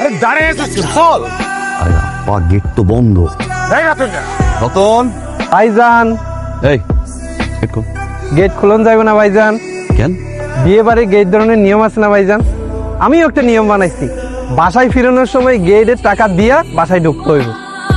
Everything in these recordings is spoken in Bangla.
আরে দাঁড়িয়ে আছিস চল। আরে আপা গেট তো বন্ধ। এই রতন রতন ভাইজান এই গেট খোল। গেট খুলন যাইব না ভাইজান। কেন? বিয়ে বাড়ি গেট ধরনের নিয়ম আছে না ভাইজান, আমিও একটা নিয়ম বানাইছি। বাসায় ফিরানোর সময় গেটের টাকা দিয়া বাসায় ঢুকতে হইব,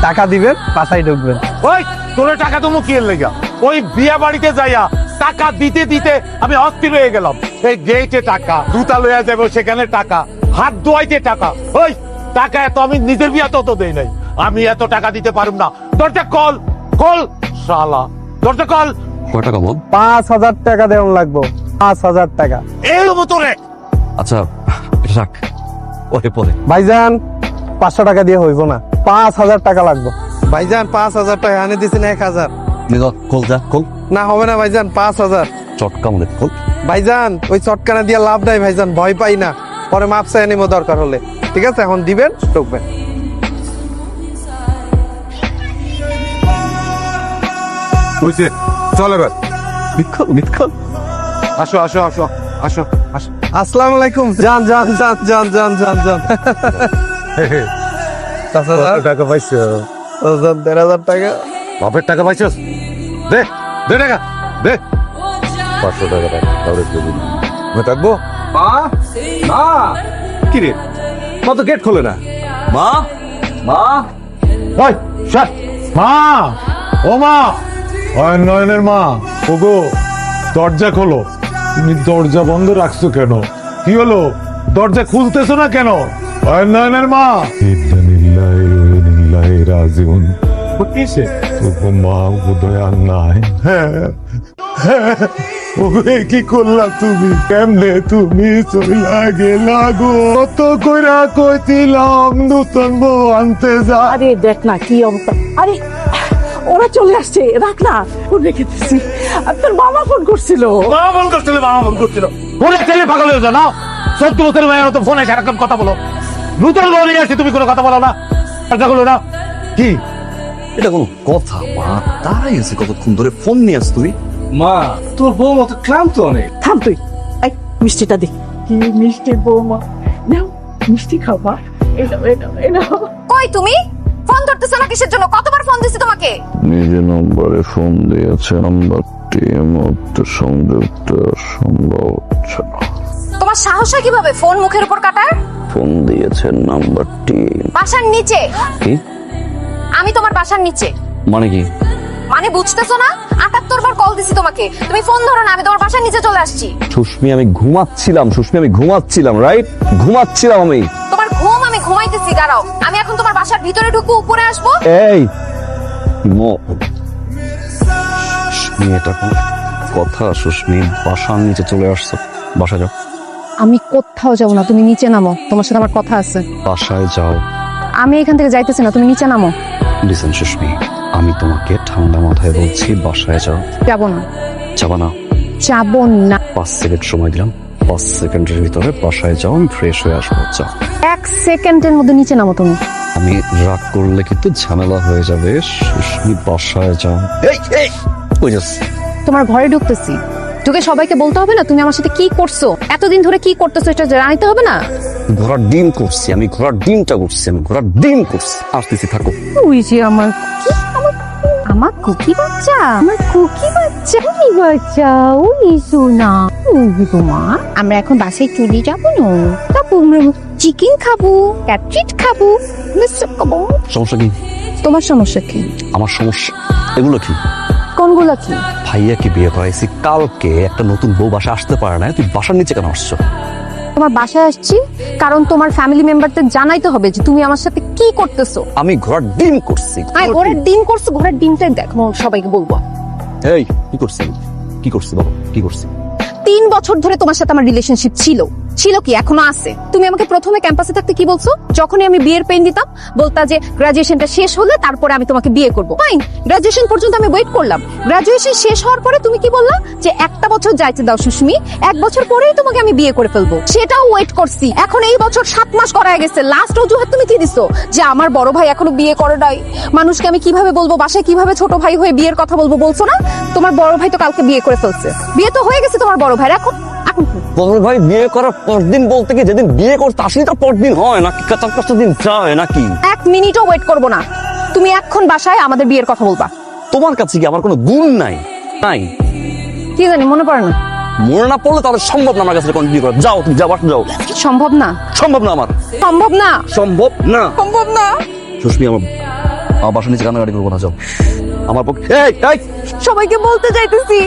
টাকা দিবেন বাসায় ঢুকবেন। ওই তোর টাকা তো মুখিয়ে লেগা ওই বিয়া বাড়িতে যাইয়া টাকা দিতে দিতে আমি অস্থির হয়ে গেলাম। এই গেটে টাকা, জুতা লইয়া যাবো সেখানে টাকা, হাত ধোয়াইতে টাকা। ওই টাকা এত আমি নিজের বিয়া তত দেই নাই, আমি এত টাকা দিতে পারুম না। দরজা কল কল শালা, দরজা কল। কয় টাকা বল? 5,000 টাকা দেওয়ান লাগবো, 5,000 টাকা। এই মতরে আচ্ছা এটা রাখ, পরে পরে। ভাইজান 500 টাকা দিয়ে হইব না, 5,000 টাকা লাগবে। ভাইজান 5,000 টাকা আনে দিছেন 1,000। খোল যা খোল। না হবে না ভাইজান, 5,000। চটকা আমাদের খোল। ভাইজান ওই চটকানা দিয়ে লাভ নাই ভাইজান, ভয় পাই না, পরে মাপ চাই নিব দরকার হলে। ঠিক আছে এখন দিবেন, ঢুকবেন। বুঝছে চল এবার। মিথ্যা মিথ্যা। আসো আসো আসো আসো আসো। আসসালামু আলাইকুম। যান যান যান যান যান যান যান। টাকা পাইছো? 1,500 টাকা। বাপের টাকা পাইছস? দে দে টাকা দে। 500 টাকা তাহলে আমি থাকবো। কি রে মা তো গেট খোলে না। মা মা ওই শাট। মা, ও মা, ওই নয়নের মা, ওগো দরজা খোলো। তুমি দরজা বন্ধ রাখছো কেন? কি হলো? দরজা খুলতেছো না কেন? ওই নয়নের মা। রাজিউন কিসে মা বোধহয় আর নাই। ওরে কি করলা তুমি? কেমনে তুমি চইলা গেলা গো? কত কইরা কইছিলাম নতুন বউ আনতে যা। আরে দেখ না কি অবস্থা। আরে ওরা চলে আসছে, রাখ না, ফোন রেখে দিছি। আর তোর মামা ফোন করছিল। মামা ফোন করছিল, মামা ফোন করছিল। ফোনে ছেলে পাগল হয়ে যা না। 14 বছরের মেয়ের তো ফোনে সারাক্ষণ কথা বলো। নতুন বউ নিয়ে আসছি, তুমি কোনো কথা বলো না। কথা বলো না কি? এটা কোনো কথা? মা দাঁড়াই আছে কতক্ষণ ধরে, ফোন নিয়ে আস তুই। মা তোর বউ মতো ক্লান্ত অনেক। থাম তুই, এই মিষ্টিটা দে। কি মিষ্টি বৌমা, নাও মিষ্টি খাবা। এনাও কই তুমি ফোন ধরতেছ না কিসের জন্য? কতবার ফোন দিছি তোমাকে? নিজে নম্বরে ফোন দিয়েছে, নাম্বারটি এই মুহূর্তে সংযুক্ত সম্ভব হচ্ছে না। তোমার সাহস হয় কিভাবে ফোন মুখের উপর কাটার? ফোন দিয়েছে নাম্বারটি। বাসার নিচে। কি আমি তোমার বাসার নিচে। মানে কি? মানে বুঝতেছো না? 78 বার কল দিছি তোমাকে, তুমি ফোন ধরো না। আমি তোমার বাসার নিচে চলে আসছি। সুস্মি আমি ঘুমাচ্ছিলাম, সুস্মি আমি ঘুমাচ্ছিলাম, রাইট? ঘুমাচ্ছিলাম আমি। তোমার ঘুম আমি ঘুমাইতেছি, দাঁড়াও। আমি এখন তোমার বাসার ভিতরে ঢুকবো, উপরে আসবো। এই সুস্মি, এটা কোন কথা? সুস্মি বাসার নিচে চলে আসছো, বাসায় যাও। আমি কোথাও যাবো না, তুমি নিচে নামো, তোমার সাথে আমার কথা আছে। বাসায় যাও। আমি এখান থেকে যাইতেছি না, তুমি নিচে নামো। লিসেন সুস্মি, আমি তোমাকে ঠান্ডা মাথায় বলছি, বাসায় যাও। যাবো না। যাবা না? যাবো না। 5 সেকেন্ড সময় দিলাম, 5 সেকেন্ডের ভিতরে বাসায় যাও, আমি ফ্রেশ হয়ে আসবো। যাও। 1 সেকেন্ডের মধ্যে নিচে নামো তুমি। আমি রাগ করলে কিন্তু ঝামেলা হয়ে যাবে। সুস্মি বাসায় যাও। এই এই ওই যাস। তোমার ঘরে ঢুকতেছি, ঢুকে সবাইকে বলতে হবে না তুমি আমার সাথে কি করছো, এতদিন ধরে কি করতেছো, এটা জানাইতে হবে না? ঘোড়ার ডিম করছি আমি, ঘোড়ার ডিমটা করছি আমি, ঘোড়ার ডিম করছি। আসতেছি, থাকো। ওই যে আমার আমার কুকি বাচ্চা, আমার কুকি বাচ্চা, কুকি বাচ্চা, ওই সোনা, ওই তোমার। আমরা এখন বাসায় চলে যাবো না, তারপর আমরা চিকেন খাবো, ক্যাটরিট খাবো, খাবো। সমস্যা কি? তোমার সমস্যা কি? আমার সমস্যা এগুলো কি? কোনগুলা কি? ভাইয়াকে বিয়ে করাইছি কালকে, একটা নতুন বউ বাসা আসতে পারে না, তুই বাসার নিচে কেন আসছো? তোমার বাসায় আসছি কারণ তোমার ফ্যামিলি মেম্বারদের জানাইতে হবে যে তুমি আমার সাথে কি করতেছো। আমি ঘোড়ার ডিম করছি। ঘোড়ার ডিম করছো, ঘোড়ার ডিমটাই দেখো, সবাইকে বলবো। এই কি করছি? কি করছি বাবা, কি করছি? 3 বছর ধরে তোমার সাথে আমার রিলেশনশিপ ছিল কি এখনো আছে? তুমি আমাকে প্রথমে ক্যাম্পাসে থাকতে কি বলছো? যখনই আমি বিয়ের পেন দিতাম বলতা যে গ্রাজুয়েশনটা শেষ হলে তারপরে আমি তোমাকে বিয়ে করব। ফাইন, গ্রাজুয়েশন পর্যন্ত আমি ওয়েট করলাম। গ্রাজুয়েশন শেষ হওয়ার পরে তুমি কি বললা যে 1টা বছর যাইতে দাও সুস্মি, 1 বছর পরেই তোমাকে আমি বিয়ে করে ফেলবো। সেটাও ওয়েট করছি। এখন এই বছর 7 মাস করা গেছে। লাস্ট অজুহাত তুমি কি দিছো? যে আমার বড় ভাই এখনো বিয়ে করে নাই, মানুষকে আমি কিভাবে বলবো, বাসায় কিভাবে ছোট ভাই হয়ে বিয়ের কথা বলবো, বলছো না? তোমার বড় ভাই তো কালকে বিয়ে করে ফেলছে, বিয়ে তো হয়ে গেছে তোমার বড় ভাইয়ের। এখন বড় ভাই বিয়ে করার পরদিন বলতে কি যেদিন বিয়ে করতে আসেনি তার পরদিন হয় নাকি, 4-5 দিন যায় নাকি? 1 মিনিটও ওয়েট করবো না। তুমি এখন বাসায় আমাদের বিয়ের কথা বলবা। তোমার কাছে কি আমার কোনো গুণ নাই? নাই কি জানি মনে পড়ে না। মনে না পড়লে তাহলে সম্ভব না আমার কাছে কন্টিনিউ করা। যাও তুমি, যাও বাসা যাও। সম্ভব না, সম্ভব না আমার, সম্ভব না, সম্ভব না, সম্ভব না। সুস্মি আমার বাসার নিচে কান্নাকাটি করবো না, যাও আমার পক্ষে। এই এই সবাইকে বলতে যাইতেছি,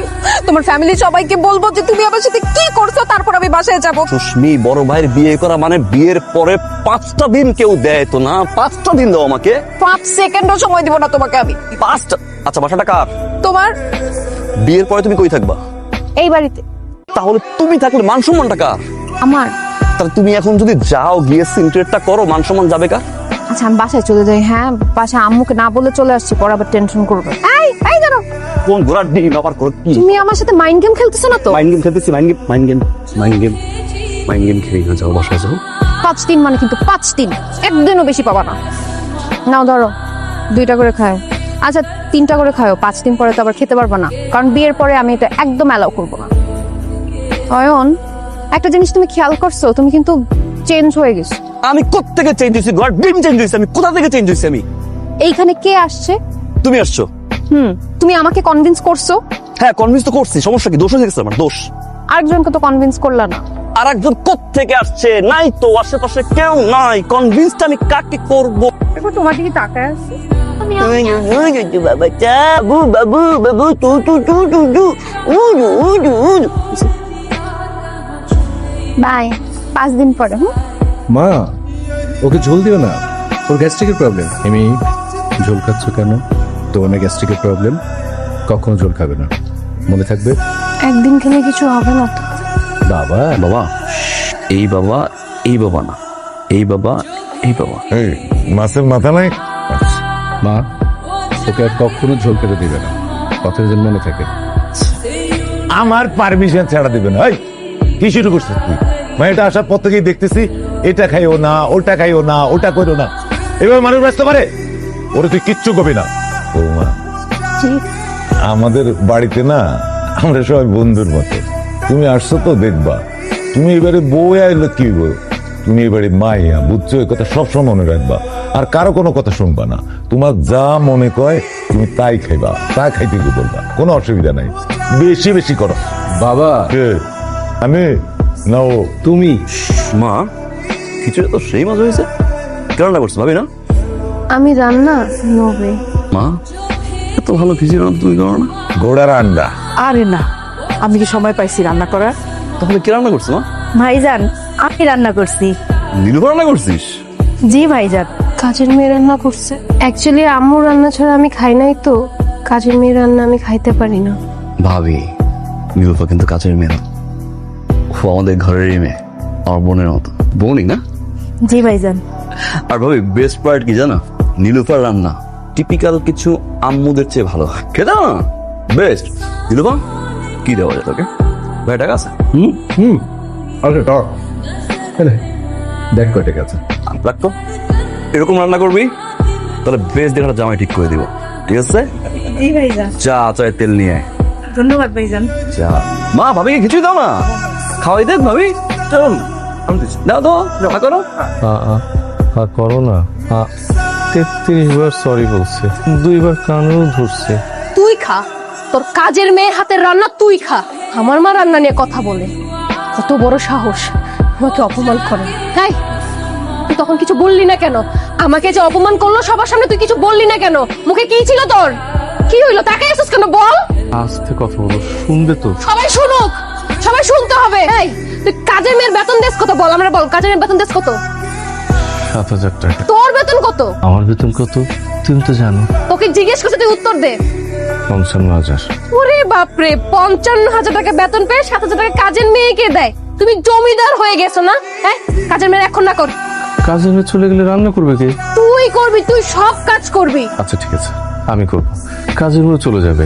তোমার ফ্যামিলি সবাইকে বলবো যে তুমি আমার সাথে কি করছো, তারপর আমি বাসায় যাব। সুস্মি, বড় ভাইয়ের বিয়ে করা মানে বিয়ের পরে 5টা দিন কেউ দেয় তো না। 5টা দিন দাও আমাকে। 5 সেকেন্ডও সময় দিব না তোমাকে আমি। 5টা? আচ্ছা, বাসাটা কার? তোমার। বিয়ের পরে তুমি কই থাকবা? এই বাড়িতে। তাহলে তুমি থাকলে মান সম্মানটা কার? আমার। তাহলে তুমি এখন যদি যাও গিয়ে সিনক্রেটটা করো, মান সম্মান যাবে কার? আচ্ছা আমি বাসায় চলে যাই। হ্যাঁ, বাসায় আম্মুকে না বলে চলে আসছি, পরে আবার টেনশন করবে। এই এই জানো, কোন ঘোড়ার ডিম আবার করো কি? তুমি আমার সাথে মাইন্ড গেম খেলতেছো না তো? মাইন্ড গেম খেলতেছি? মাইন্ড গেম খেলি না। যাও বাসায় যাও। 5 দিন মানে কিন্তু 5 দিন, একদিনও বেশি পাবা না। নাও ধরো, 2টা করে খাও। আচ্ছা 3টা করে খাও, 5 দিন পরে তো আবার খেতে পারবা না, কারণ বিয়ের পরে আমি এটা একদম অ্যালাউ করবো না। অয়ন, একটা জিনিস তুমি খেয়াল করছো, তুমি কিন্তু চেঞ্জ হয়ে গেছো। আমি কোত্থেকে চেঞ্জ হয়েছি? ঘোড়ার ডিম চেঞ্জ হয়েছে? আমি কোথা থেকে চেঞ্জ হয়েছি? আমি এইখানে কে আসছে? তুমি আসছো। তুমি আমাকে কনভিন্স করছো। হ্যাঁ, কনভিন্স তো করছি। সমস্যা কি? দোষ হয়ে গেছে আমার? দোষ আরেকজনকে তো কনভিন্স করলা না। আর একজন কোত্থেকে আসছে? নাই তো, আশেপাশে কেউ নাই। কনভিন্সটা আমি কাকে করবো? দেখো তোমার দিকে তাকায় আছে। আমি বাই, 5 দিন পরে। মা, ওকে ঝোল দিও না, ওর গ্যাস্ট্রিকের প্রবলেম। এমনি ঝোল খাচ্ছ কেন? তোমার না গ্যাস্ট্রিকের প্রবলেম? কখনো ঝোল খাবে না, মনে থাকবে। একদিন খেলে কিছু হবে না তো? বাবা বাবা, এই বাবা, এই বাবা না, এই বাবা, এই বাবা। এই মাছের মাথা নাই। মা, ওকে আর কখনো ঝোল খেতে দিবে না, কথা যেন মনে থাকে। আমার পারমিশন ছাড়া দিবে না। এই কি শুরু করছিস তুই? মেয়েটা আসার পর থেকেই দেখতেছি এটা খাইও না, ওটা খাইও না, ওটা করো না, এবার মানুষ ব্যস্ত পারে। ওরে তুই কিচ্ছু করবি না। বৌমা, আমাদের বাড়িতে না আমরা সবাই বন্ধুর মতো। তুমি আসছো তো দেখবা, তুমি এবারে বউ আইলো কি বল, তুমি এবারে মাইয়া, বুঝছো? এই কথা সবসময় মনে রাখবা, আর কারো কোনো কথা শুনবা না। তোমার যা মনে কয় তুমি তাই খাইবা, তা খাইতে গিয়ে বলবা, কোনো অসুবিধা নাই। বেশি বেশি করো। বাবা, কে? আমি না ও? তুমি? মা, খিচুড়ি তো সেই মজা হয়েছে। কেন না করছো ভাবি না? আমি রান্না নবে। মা, এত ভালো খিচুড়ি রান্না তুমি করো না? ঘোড়ার আন্ডা। আরে না, আমি কি সময় পাইছি রান্না করার? তাহলে কি রান্না করছো মা? ভাইজান, আমি রান্না করছি। নীলুফার রান্না করছিস? জি ভাইজান। কাজের মেয়ে রান্না করছে। অ্যাকচুয়ালি আম্মু রান্না ছাড়া আমি খাই নাই তো, কাজের মেয়ে রান্না আমি খাইতে পারি না। ভাবি, নীলুফা কিন্তু কাছের মেয়ে না, ও আমাদের ঘরেরই মেয়ে, আমার বোনের মতো। বোনই না? জি ভাইজান। আর ভাবি, বেস্ট পার্ট কি জানো? নীলুফার রান্না টিপিক্যাল কিছু আম্মুদের চেয়ে ভালো খেতে না, বেস্ট। নীলুফা, কি দেওয়া যায় তোকে? ভাই টাকা আছে? আরে দেখ কয়টা গেছে। রাখতো, এরকম রান্না করবি তাহলে বেস্ট দেখাটা জামাই ঠিক করে দিব, ঠিক আছে? জি ভাইজান। চা, চায় তেল নিয়ে আয়। ধন্যবাদ ভাইজান। চা। মা, ভাবিকে কিছুই দাও না, খাওয়াই দেখ ভাবি। চলুন, আমি দিচ্ছি। দাও তো, না করো। করো না। 33 বার সরি বলছে, 2 বার কানেও ধরছে। তুই খা, তোর কাজের মেয়ের হাতের রান্না তুই খা। আমার মা রান্না নিয়ে কথা বলে, কত বড় সাহস, আমাকে অপমান করে। তাই তুই তখন কিছু বললি না কেন? আমাকে যে অপমান করলো সবার সামনে, তুই কিছু বললি না কেন? মুখে কি ছিল তোর? কি হইলো? তাকাই আছিস কেন? বল। আস্তে কথা বলো, শুনবে তো? সবাই শুনুক, সবাই শুনতে হবে। এই তুই কাজের মেয়ের বেতন দেস কত? বল, আমরা বল, কাজের মেয়ের বেতন দেস কত? 7,000 টাকা। তোর বেতন কত? আমার বেতন কত তুমি তো জানো। তোকে জিজ্ঞেস করছে, তুই উত্তর দে। 55,000। ওরে বাপরে, 55,000 টাকা বেতন পেয়ে 7,000 টাকা কাজের মেয়েকে দেয়। তুমি জমিদার হয়ে গেছো না? হ্যাঁ, কাজের মেয়ে এখন না কর। কাজের মেয়ে চলে গেলে রান্না করবে কে? তুই করবি, তুই সব কাজ করবি। আচ্ছা ঠিক আছে, আমি করবো। কাজের মেয়ে চলে যাবে,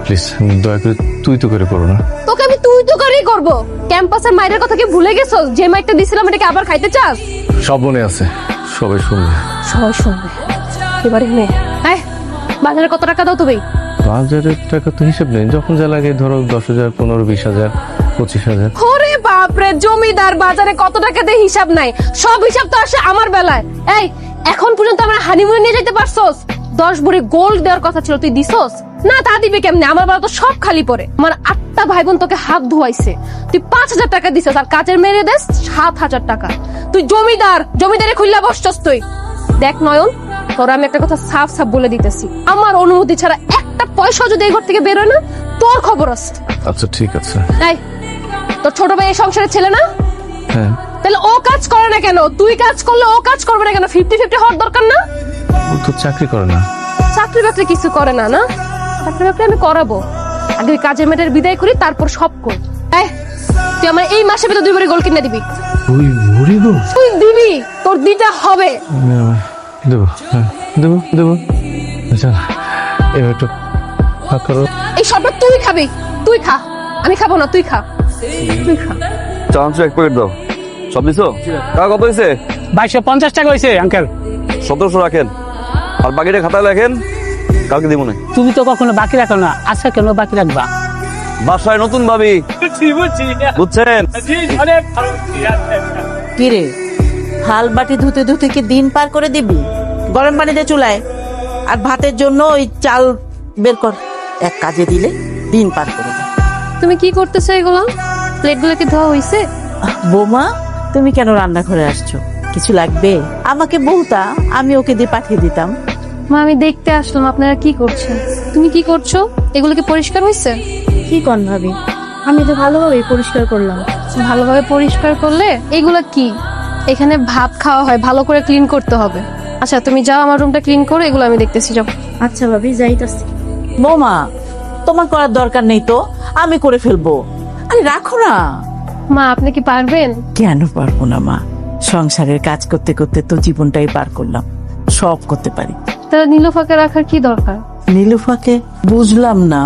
প্লিজ দয়া করে তুই তো করে করো না। তোকে আমি তুই তো করেই করবো। ক্যাম্পাসের মাইরের কথা কি ভুলে গেছো? যে মাইরটা দিছিলাম এটাকে আবার খাইতে চাস? সব মনে আছে, সবাই শুনবে। সবাই শুনবে। এবারে নে, হ্যাঁ, বাজারে কত টাকা দাও তুমি? বাজারের টাকা তো হিসেব নেই, যখন যা লাগে ধরো 10,000, 15,000, 20,000, 25,000। ওরে বাপরে, জমিদার বাজারে কত টাকা দিয়ে হিসাব নাই, সব হিসাব তো আসে আমার বেলায়। এই এখন পর্যন্ত আমরা হানিমুনে নিয়ে যেতে পারছোস? 10 ভরি গোল্ড দেওয়ার কথা ছিল, তুই দিছস না? তা দিবে কেমনে? আমার বেলা তো সব খালি পড়ে। আমার 8টা ভাই বোন তোকে হাত ধোয়াইছে, তুই 5000 টাকা দিছস, আর কাজের মেরে দেস 7000 টাকা। তুই জমিদারে খুললা বসছস তুই। দেখ নয়ন, তোর আমি একটা কথা সাফ সাফ বলে দিতেছি, আমার অনুমতি ছাড়া একটা পয়সা যদি এই ঘর থেকে বেরোয় না, তোর খবর আছে। আচ্ছা ঠিক আছে। এই তোর ছোট ভাই এই সংসারের ছেলে না? হ্যাঁ। তাহলে ও কাজ করে না কেন? তুই কাজ করলে ও কাজ করবে না কেন? 50-50 হওয়ার দরকার না? ও তো চাকরি করে না। চাকরি বাকরি কিছু করে না? না, চাকরি বাকরি আমি করাবো। আগে ওই কাজের মেয়েটার বিদায় করি, তারপর সব কর। এই তুই আমার এই মাসে ভেতর 2 ভরি গোল্ড কিনে দিবি। ওই ভরি গো? তুই দিবি, তোর দিতে হবে। দেবো, হ্যাঁ দেবো। আচ্ছা এবার একটু ভাগ করো। এই সবটা তুই খাবি, তুই খা, আমি খাবো না, তুই খা, তুই খা। চানাচুর 1 প্যাকেট দাও। সব দিছো? টাকা কত হয়েছে? 2250 টাকা হয়েছে আঙ্কেল। 1700 রাখেন, আর বাকিটা খাতায় লেখেন, কালকে দিব না। তুমি তো কখনো বাকি রাখো না, আজকে কেন বাকি রাখবা? বাসায় নতুন ভাবি, বুঝছেন? কিরে, থাল বাটি ধুতে ধুতে কি দিন পার করে দিবি? গরম পানি দিয়ে চুলায়, আর ভাতের জন্য ওই চাল বের কর। এক কাজে দিলে দিন পার করে দে। তুমি কি করতেছো এগুলো? প্লেটগুলো কি ধোয়া হইছে? বৌমা, তুমি কেন রান্নাঘরে আসছো? কিছু লাগবে? আমাকে বলতা, আমি ওকে দিয়ে পাঠিয়ে দিতাম। মা আমি দেখতে আসলাম আপনারা কি করছেন। তুমি কি করছো? এগুলো কি পরিষ্কার হয়েছে? কি কন ভাবি, আমি তো ভালোভাবে পরিষ্কার করলাম। ভালোভাবে পরিষ্কার করলে এগুলো কি? এখানে ভাত খাওয়া হয়, ভালো করে ক্লিন করতে হবে। আচ্ছা তুমি যাও, আমার রুমটা ক্লিন করো, এগুলো আমি দেখতেছি, যাও। আচ্ছা ভাবি, যাইতাছি। বৌমা, তোমার করার দরকার নেই তো, আমি করে ফেলবো। আরে রাখো না। মা আপনি কি পারবেন? কেন পারবো না মা? সংসারের কাজ করতে করতে তো জীবনটাই পার করলাম, সব করতে পারি। তাহলে নীলুফাকে রাখার কি দরকার? নীলুফাকে বুঝলাম না।